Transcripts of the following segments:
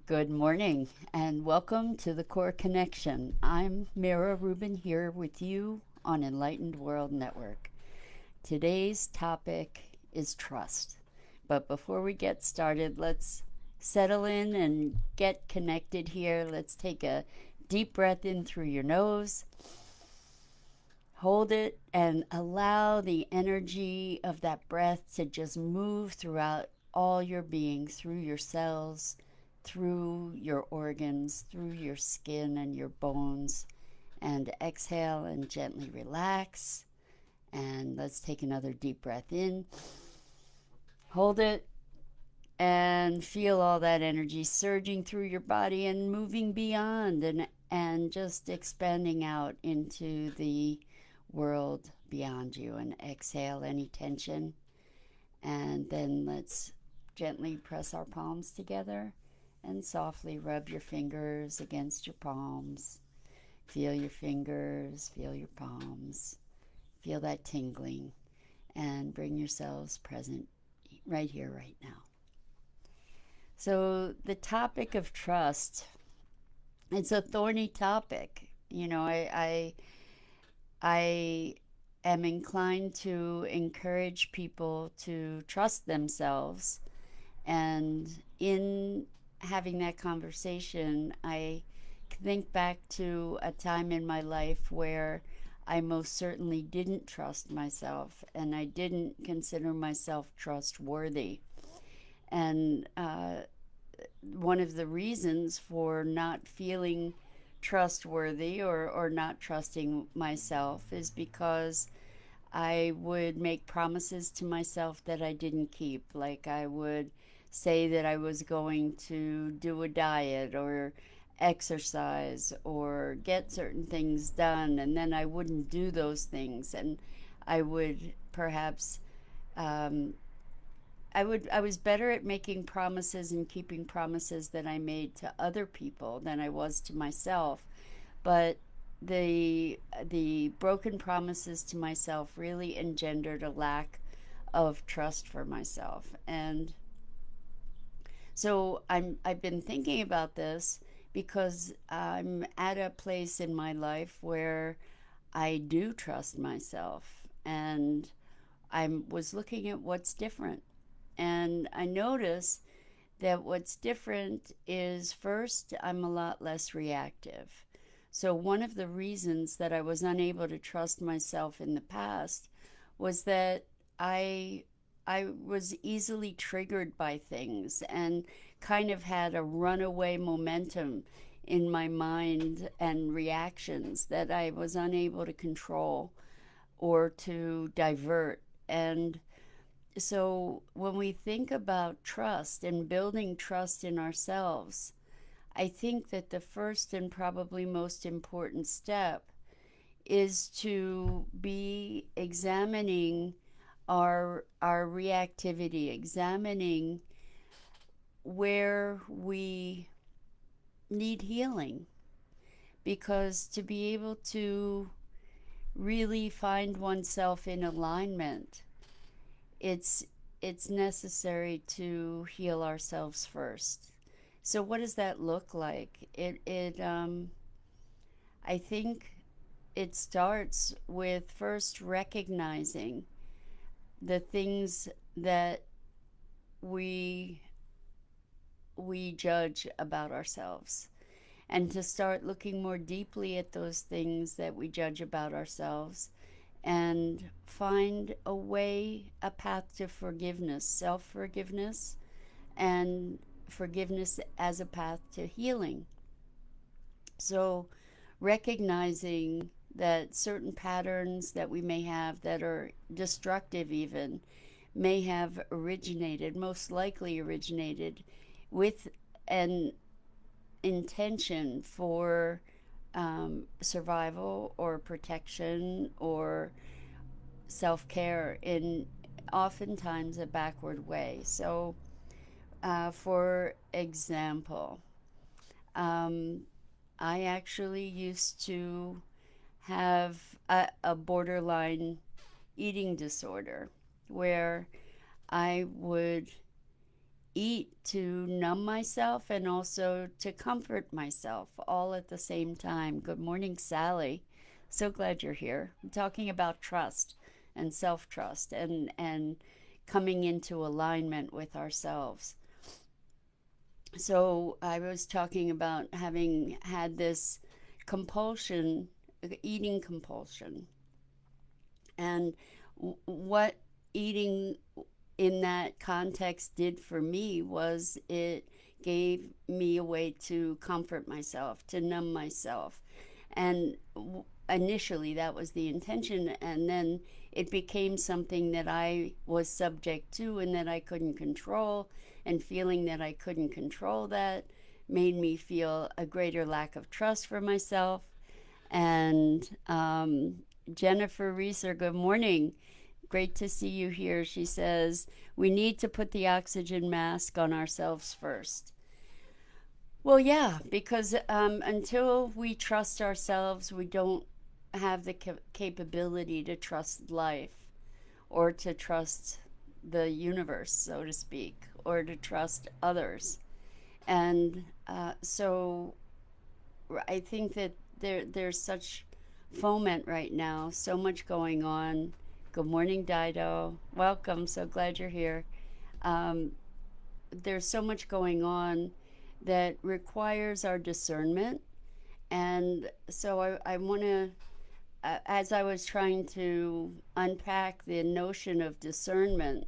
Good morning and welcome to the Core Connection. I'm Mira Rubin here with you on Enlightened World Network. Today's topic is trust. But before we get started, let's settle in and get connected here. Let's take a deep breath in through your nose. Hold it and allow the energy of that breath to just move throughout all your being, through your cells, through your organs, through your skin and your bones. And exhale and gently relax. And let's take another deep breath in. Hold it and feel all that energy surging through your body and moving beyond and just expanding out into the world beyond you. And exhale any tension. And then let's gently press our palms together and softly rub your fingers against your palms. Feel your fingers, feel your palms, feel that tingling, and bring yourselves present right here, right now. So, the topic of trust, it's a thorny topic. I am inclined to encourage people to trust themselves. And in having that conversation, I think back to a time in my life where I most certainly didn't trust myself and I didn't consider myself trustworthy. And one of the reasons for not feeling trustworthy or not trusting myself is because I would make promises to myself that I didn't keep. Like I would say that I was going to do a diet or exercise or get certain things done, and then I wouldn't do those things. And I would perhaps um, I was better at making promises and keeping promises that I made to other people than I was to myself. But the broken promises to myself really engendered a lack of trust for myself. And so I've been thinking about this because I'm at a place in my life where I do trust myself, and I was looking at what's different. And I notice that what's different is, first, I'm a lot less reactive. So, one of the reasons that I was unable to trust myself in the past was that I I was easily triggered by things and kind of had a runaway momentum in my mind and reactions that I was unable to control or to divert. And so when we think about trust and building trust in ourselves, I think that the first and probably most important step is to be examining our reactivity, examining where we need healing. Because to be able to really find oneself in alignment, it's it's necessary to heal ourselves first. So what does that look like? I think it starts with first recognizing the things that we we judge about ourselves, and to start looking more deeply at those things that we judge about ourselves and find a way, a path to forgiveness, self forgiveness, and forgiveness as a path to healing. So, recognizing that certain patterns that we may have that are destructive, even, may have originated, most likely originated, with an intention for survival or protection or self care in oftentimes a backward way. So, for example, um, I actually used to have a borderline eating disorder where I would eat to numb myself and also to comfort myself all at the same time. Good morning, Sally. So glad you're here. I'm talking about trust and self-trust and coming into alignment with ourselves. So I was talking about having had this compulsion, eating compulsion, and what eating in that context did for me was it gave me a way to comfort myself, to numb myself. And initially that was the intention, and then it became something that I was subject to and that I couldn't control, and feeling that I couldn't control that made me feel a greater lack of trust for myself. And Jennifer Reeser, good morning. Great to see you here. She says, we need to put the oxygen mask on ourselves first. Well, yeah, because until we trust ourselves, we don't have the capability to trust life or to trust the universe, so to speak, or to trust others. And so I think that there's such foment right now, so much going on. Good morning, Dido. Welcome. So glad you're here. Um, there's so much going on that requires our discernment. And so I want to, as I was trying to unpack the notion of discernment,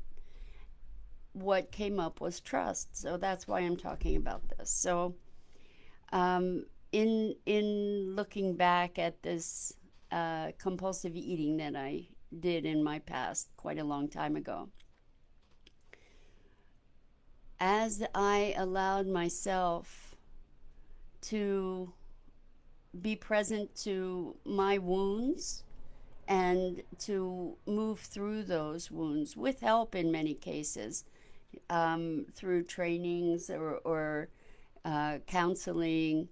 what came up was trust. So that's why I'm talking about this. So, in looking back at this compulsive eating that I did in my past quite a long time ago, as I allowed myself to be present to my wounds and to move through those wounds with help in many cases, through trainings or counseling.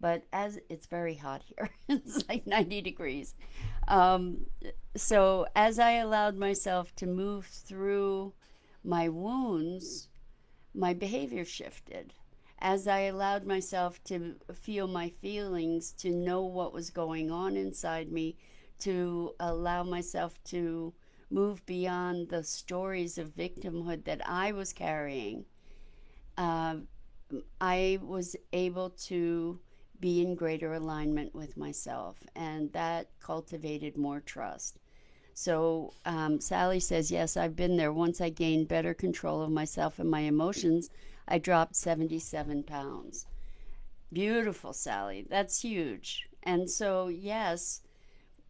But as it's very hot here, it's like 90 degrees. Um, so as I allowed myself to move through my wounds, my behavior shifted. As I allowed myself to feel my feelings, to know what was going on inside me, to allow myself to move beyond the stories of victimhood that I was carrying, uh, I was able to be in greater alignment with myself, and that cultivated more trust. So Sally says, yes, I've been there. Once I gained better control of myself and my emotions, I dropped 77 pounds. Beautiful, Sally. That's huge. And so, yes,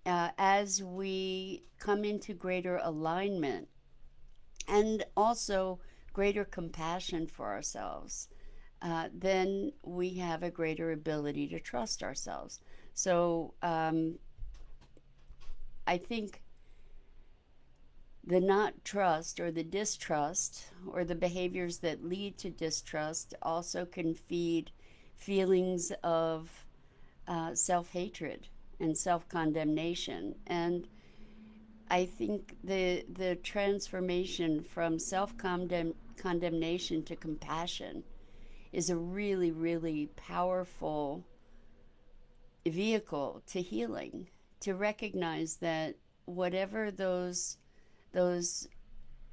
as we come into greater alignment and also greater compassion for ourselves, then we have a greater ability to trust ourselves. So I think the not trust or the distrust or the behaviors that lead to distrust also can feed feelings of self hatred and self condemnation. And I think the transformation from self condemnation to compassion is a really, really powerful vehicle to healing, to recognize that whatever those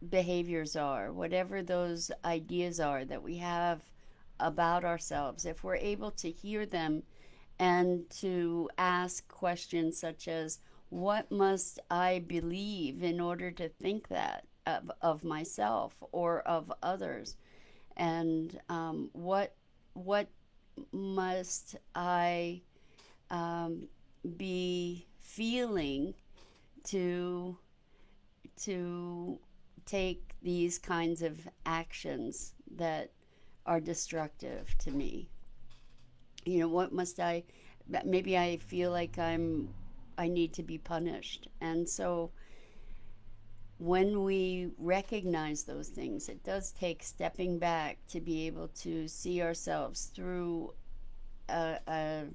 behaviors are, whatever those ideas are that we have about ourselves, if we're able to hear them and to ask questions such as, what must I believe in order to think that of myself or of others? And what must I be feeling to to take these kinds of actions that are destructive to me? You know, what must I, maybe I feel like I need to be punished. And so when we recognize those things, it does take stepping back to be able to see ourselves through a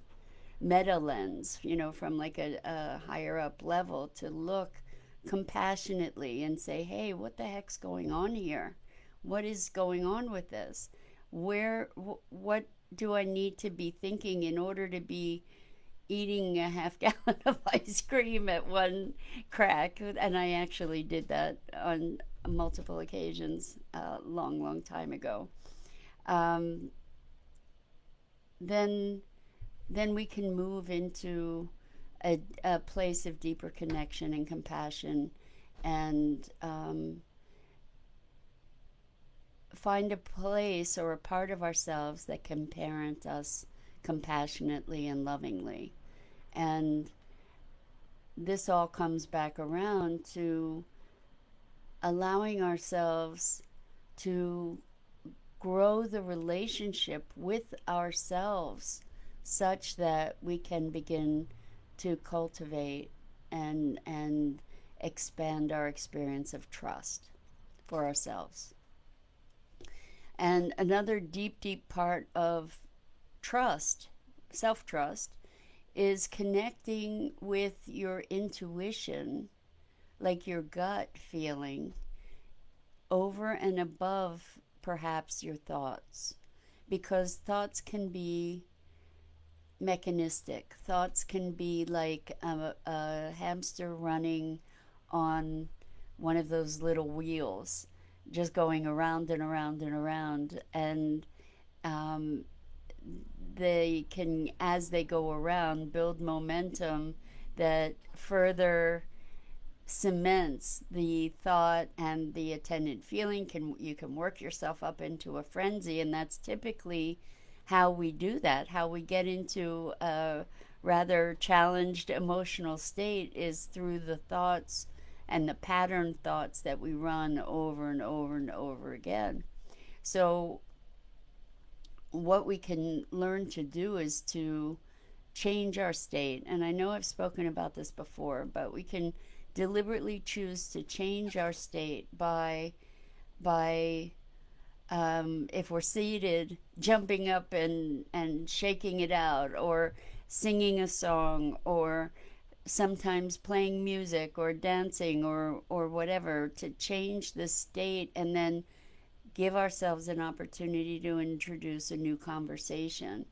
meta lens, you know, from like a higher up level, to look compassionately and say, hey, what the heck's going on here? what is going on with this? What do I need to be thinking in order to be eating a half gallon of ice cream at one crack? And I actually did that on multiple occasions a long, long time ago. Um, then, then we can move into a place of deeper connection and compassion, and find a place or a part of ourselves that can parent us compassionately and lovingly. And this all comes back around to allowing ourselves to grow the relationship with ourselves such that we can begin to cultivate and expand our experience of trust for ourselves. And another deep, deep part of trust, self trust, is connecting with your intuition, like your gut feeling, over and above perhaps your thoughts. Because thoughts can be mechanistic, thoughts can be like a hamster running on one of those little wheels, just going around and around and around. And um, they can, as they go around, build momentum that further cements the thought and the attendant feeling. You can work yourself up into a frenzy, and that's typically how we do that. How we get into a rather challenged emotional state is through the thoughts and the pattern thoughts that we run over and over and over again. So what we can learn to do is to change our state. And I know I've spoken about this before, but we can deliberately choose to change our state by if we're seated, jumping up and shaking it out, or singing a song, or sometimes playing music or dancing or whatever, to change the state, and then give ourselves an opportunity to introduce a new conversation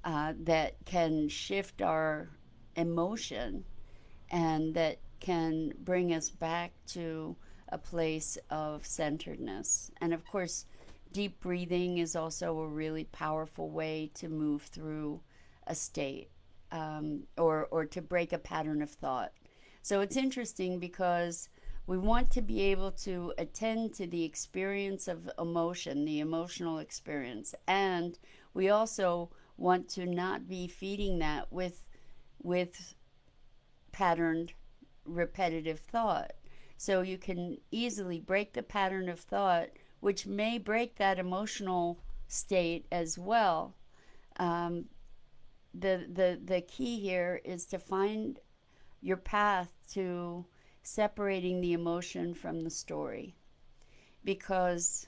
that can shift our emotion and that can bring us back to a place of centeredness. And of course, deep breathing is also a really powerful way to move through a state, or to break a pattern of thought. So it's interesting because we want to be able to attend to the experience of emotion, the emotional experience, and we also want to not be feeding that with patterned repetitive thought. So you can easily break the pattern of thought, which may break that emotional state as well. Um, the key here is to find your path to separating the emotion from the story, because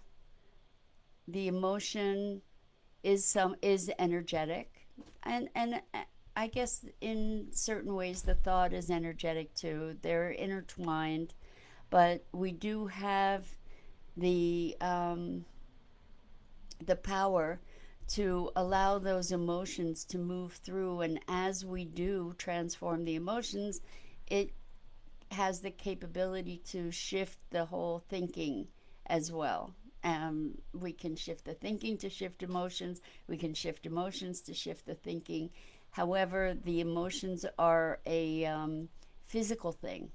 the emotion is energetic, and I guess in certain ways the thought is energetic too. They're intertwined, but we do have the the power to allow those emotions to move through, and as we do transform the emotions, it has the capability to shift the whole thinking as well. We can shift the thinking to shift emotions. We can shift emotions to shift the thinking. However, the emotions are a physical thing.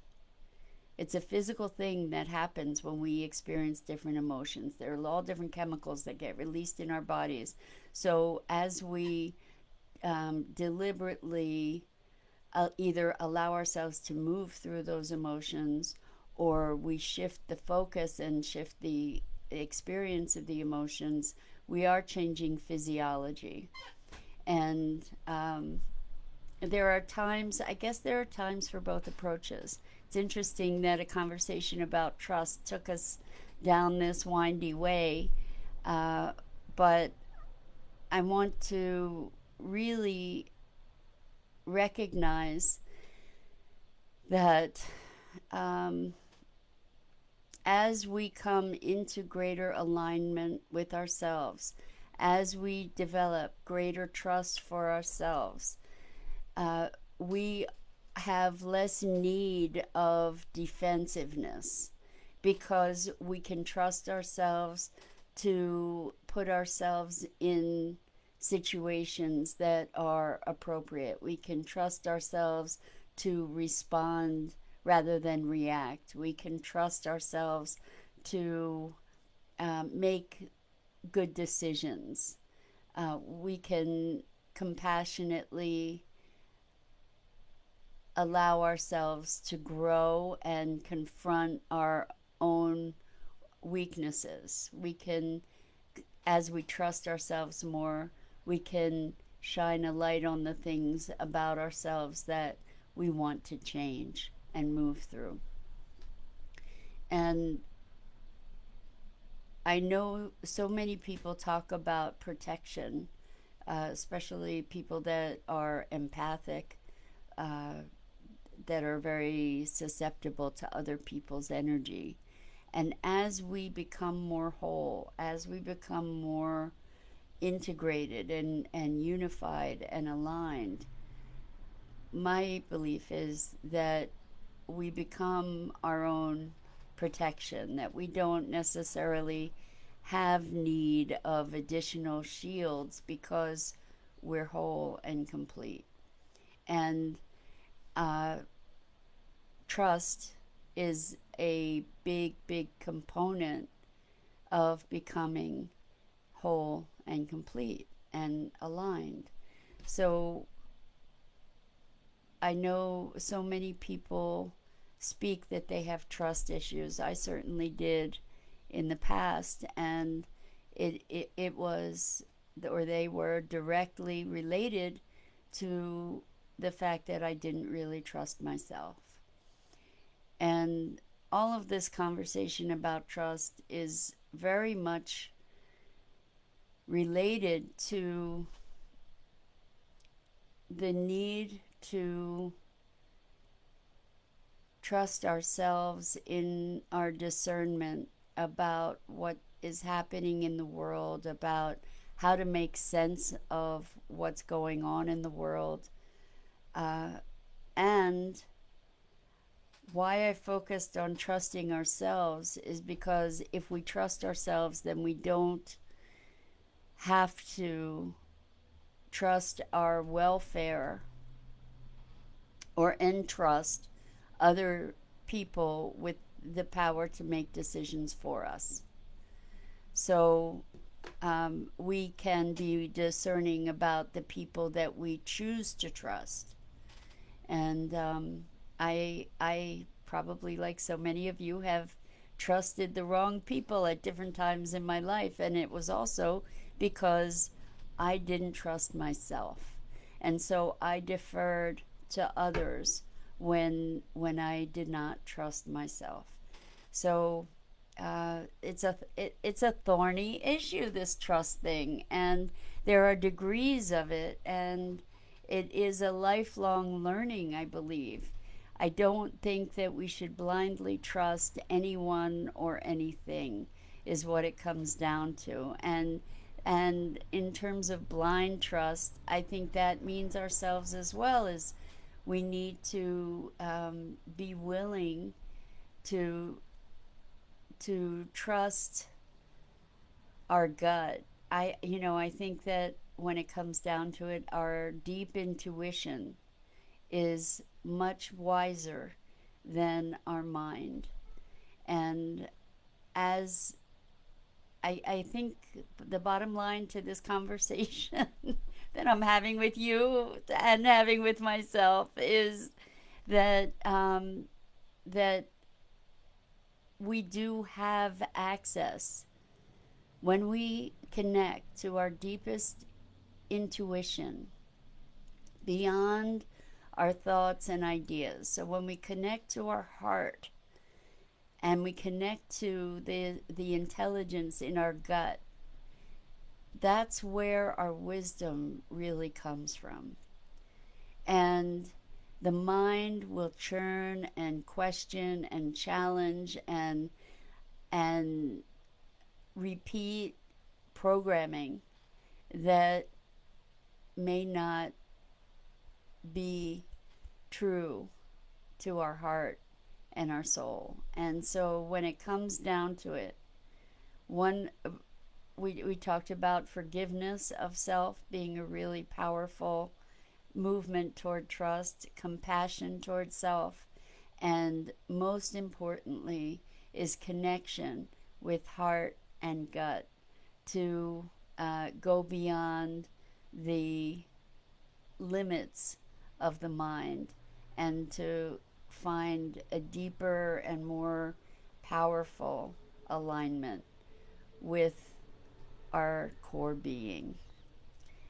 It's a physical thing that happens when we experience different emotions. There are all different chemicals that get released in our bodies. So as we deliberately either allow ourselves to move through those emotions, or we shift the focus and shift the experience of the emotions, we are changing physiology. And there are times, I guess there are times for both approaches. It's interesting that a conversation about trust took us down this windy way, uh, but I want to really recognize that um, as we come into greater alignment with ourselves, as we develop greater trust for ourselves, uh, we have less need of defensiveness because we can trust ourselves to put ourselves in situations that are appropriate. We can trust ourselves to respond rather than react. We can trust ourselves to make good decisions. We can compassionately allow ourselves to grow and confront our own weaknesses. We can, as we trust ourselves more, we can shine a light on the things about ourselves that we want to change and move through. And I know so many people talk about protection, especially people that are empathic, uh, that are very susceptible to other people's energy. And as we become more whole, as we become more integrated and unified and aligned, my belief is that we become our own protection, that we don't necessarily have need of additional shields because we're whole and complete. And uh, trust is a big, big component of becoming whole and complete and aligned. So I know so many people speak that they have trust issues. I certainly did in the past, and it was, or they were directly related to the fact that I didn't really trust myself. And all of this conversation about trust is very much related to the need to trust ourselves in our discernment about what is happening in the world, about how to make sense of what's going on in the world, uh, and why I focused on trusting ourselves is because if we trust ourselves, then we don't have to trust our welfare or entrust other people with the power to make decisions for us. So we can be discerning about the people that we choose to trust. And I probably, like so many of you, have trusted the wrong people at different times in my life, and it was also because I didn't trust myself, and so I deferred to others when I did not trust myself. So it's a thorny issue, this trust thing, and there are degrees of it, and it is a lifelong learning, I believe. I don't think that we should blindly trust anyone or anything, is what it comes down to. And in terms of blind trust, I think that means ourselves as well. As we need to be willing to trust our gut. I think that when it comes down to it, our deep intuition is much wiser than our mind. And as I think the bottom line to this conversation that I'm having with you and having with myself is that that we do have access when we connect to our deepest intuition beyond our thoughts and ideas. So when we connect to our heart and we connect to the intelligence in our gut, that's where our wisdom really comes from. And the mind will churn and question and challenge and and repeat programming that may not be true to our heart and our soul. And so when it comes down to it, one we talked about forgiveness of self being a really powerful movement toward trust, compassion toward self, and most importantly is connection with heart and gut to go beyond the limits of the mind and to find a deeper and more powerful alignment with our core being.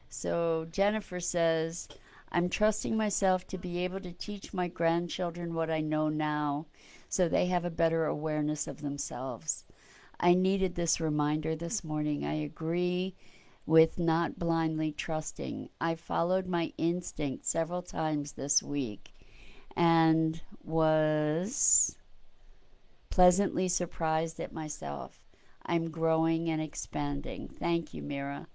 So Jennifer says, I'm trusting myself to be able to teach my grandchildren what I know now so they have a better awareness of themselves. I needed this reminder this morning. I agree with not blindly trusting. I followed my instinct several times this week and was pleasantly surprised at myself. I'm growing and expanding. Thank you, Mira.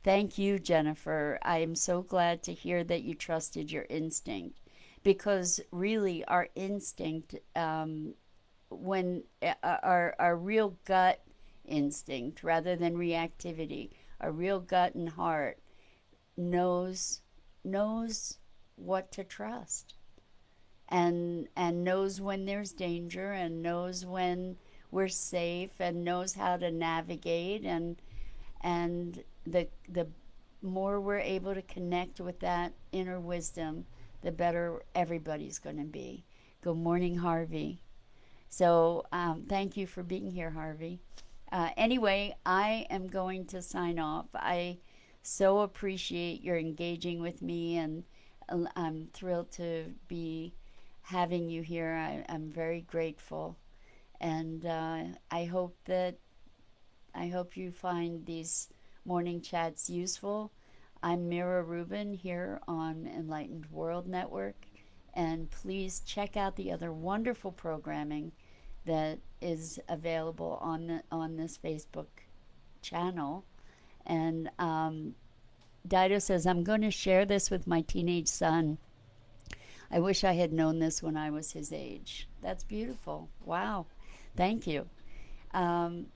Thank you, Jennifer. I am so glad to hear that you trusted your instinct because really our instinct, when our real gut instinct rather than reactivity, our real gut and heart knows what to trust and knows when there's danger and knows when we're safe and knows how to navigate and the more we're able to connect with that inner wisdom, the better everybody's going to be. Good morning, Harvey. So thank you for being here, Harvey. Anyway, I am going to sign off. I so appreciate your engaging with me, and I'm thrilled to be having you here. I'm very grateful, and I hope you find these morning chats useful. I'm Mira Rubin here on Enlightened World Network, and please check out the other wonderful programming that is available on this Facebook channel. And Dido says, I'm going to share this with my teenage son. I wish I had known this when I was his age. That's beautiful. Wow. Thank you. Um,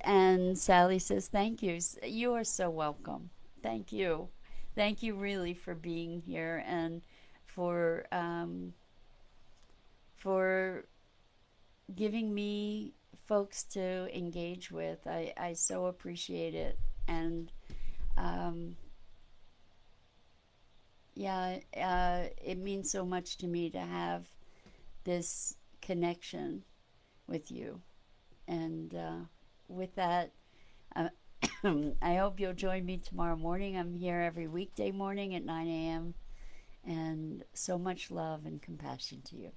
and Sally says, thank you. You are so welcome. Thank you. Thank you really for being here and for giving me folks to engage with. I so appreciate it. And um, yeah, it means so much to me to have this connection with you. And with that, uh, I hope you'll join me tomorrow morning. I'm here every weekday morning at 9 a.m. And so much love and compassion to you.